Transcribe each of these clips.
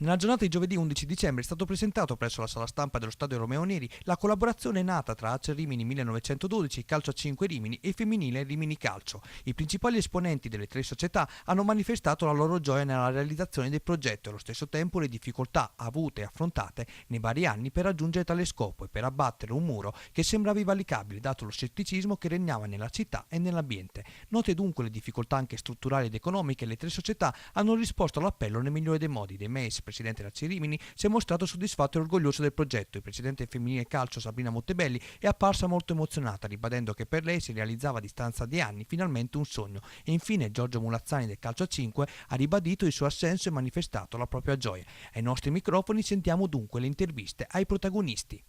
Nella giornata di giovedì 11 dicembre è stato presentato presso la sala stampa dello Stadio Romeo Neri la collaborazione nata tra Acer Rimini 1912, Calcio a 5 Rimini e Femminile Rimini Calcio. I principali esponenti delle tre società hanno manifestato la loro gioia nella realizzazione del progetto e allo stesso tempo le difficoltà avute e affrontate nei vari anni per raggiungere tale scopo e per abbattere un muro che sembrava invalicabile dato lo scetticismo che regnava nella città e nell'ambiente. Note dunque le difficoltà anche strutturali ed economiche, le tre società hanno risposto all'appello nel migliore dei modi. De Meis, presidente della Rimini, si è mostrato soddisfatto e orgoglioso del progetto. Il presidente femminile calcio Sabrina Montebelli è apparsa molto emozionata, ribadendo che per lei si realizzava a distanza di anni finalmente un sogno. E infine Giorgio Mulazzani del Calcio a 5 ha ribadito il suo assenso e manifestato la propria gioia. Ai nostri microfoni sentiamo dunque le interviste ai protagonisti.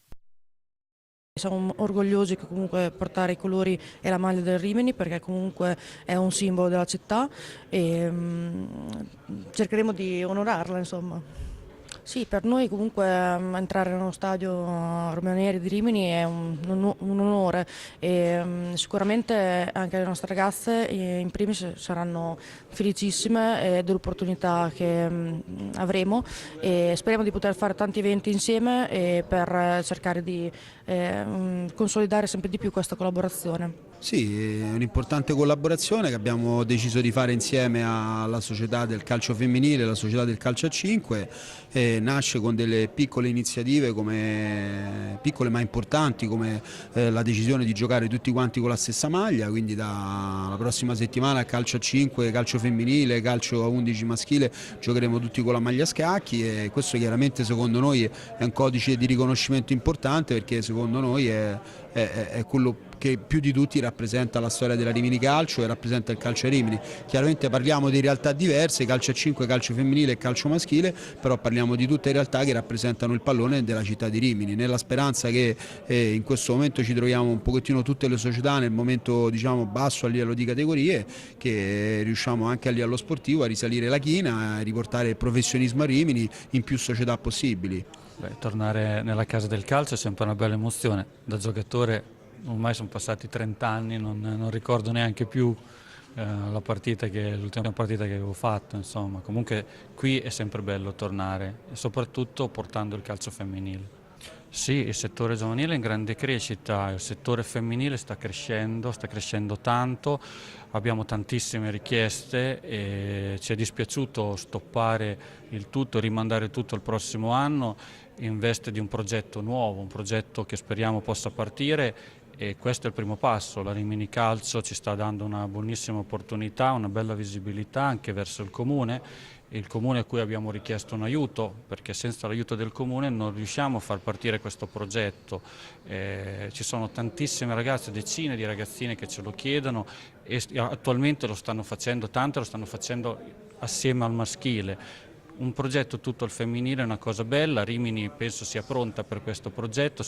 Siamo orgogliosi che comunque portare i colori e la maglia del Rimini perché comunque è un simbolo della città e cercheremo di onorarla, insomma. Sì, per noi comunque entrare nello stadio Romeo Neri di Rimini è un onore e sicuramente anche le nostre ragazze in primis saranno felicissime dell'opportunità che avremo e speriamo di poter fare tanti eventi insieme per cercare di consolidare sempre di più questa collaborazione. Sì, è un'importante collaborazione che abbiamo deciso di fare insieme alla società del calcio femminile, la società del calcio a 5, nasce con delle piccole iniziative, piccole ma importanti, come la decisione di giocare tutti quanti con la stessa maglia, quindi dalla prossima settimana calcio a 5, calcio femminile, calcio a 11 maschile giocheremo tutti con la maglia a scacchi e questo chiaramente secondo noi è un codice di riconoscimento importante perché secondo noi è quello che più di tutti rappresenta la storia della Rimini Calcio e rappresenta il calcio a Rimini. Chiaramente parliamo di realtà diverse, calcio a 5, calcio femminile e calcio maschile, però parliamo di tutte realtà che rappresentano il pallone della città di Rimini, nella speranza che in questo momento ci troviamo un pochettino tutte le società nel momento diciamo basso a livello di categorie, che riusciamo anche a livello sportivo a risalire la china, a riportare il professionismo a Rimini in più società possibili. Tornare nella casa del calcio è sempre una bella emozione. Da giocatore ormai sono passati 30 anni, non ricordo neanche più l'ultima partita che avevo fatto, insomma. Comunque qui è sempre bello tornare e soprattutto portando il calcio femminile. Sì, il settore giovanile è in grande crescita, il settore femminile sta crescendo tanto, abbiamo tantissime richieste e ci è dispiaciuto stoppare il tutto, rimandare tutto al prossimo anno in veste di un progetto nuovo, un progetto che speriamo possa partire e questo è il primo passo. La Rimini Calcio ci sta dando una buonissima opportunità, una bella visibilità anche verso il comune a cui abbiamo richiesto un aiuto perché senza l'aiuto del comune non riusciamo a far partire questo progetto. Ci sono tantissime ragazze, decine di ragazzine che ce lo chiedono e attualmente lo stanno facendo, tante lo stanno facendo assieme al maschile. Un progetto tutto al femminile è una cosa bella, Rimini penso sia pronta per questo progetto,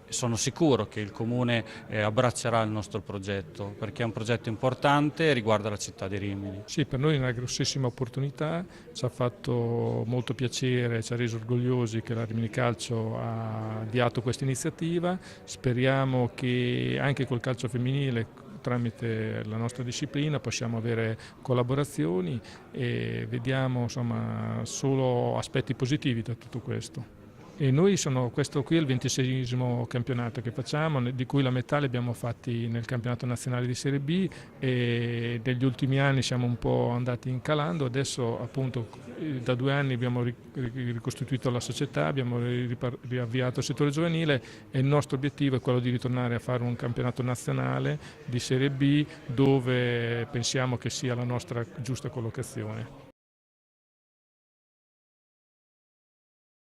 sono sicuro che il Comune abbraccerà il nostro progetto perché è un progetto importante e riguarda la città di Rimini. Sì, per noi è una grossissima opportunità, ci ha fatto molto piacere, ci ha reso orgogliosi che la Rimini Calcio ha avviato questa iniziativa, speriamo che anche col calcio femminile tramite la nostra disciplina possiamo avere collaborazioni e vediamo insomma, solo aspetti positivi da tutto questo. E questo qui è il 26esimo campionato che facciamo, di cui la metà li abbiamo fatti nel campionato nazionale di Serie B e negli ultimi anni siamo un po' andati incalando, adesso appunto da 2 anni abbiamo ricostituito la società, abbiamo riavviato il settore giovanile e il nostro obiettivo è quello di ritornare a fare un campionato nazionale di Serie B dove pensiamo che sia la nostra giusta collocazione.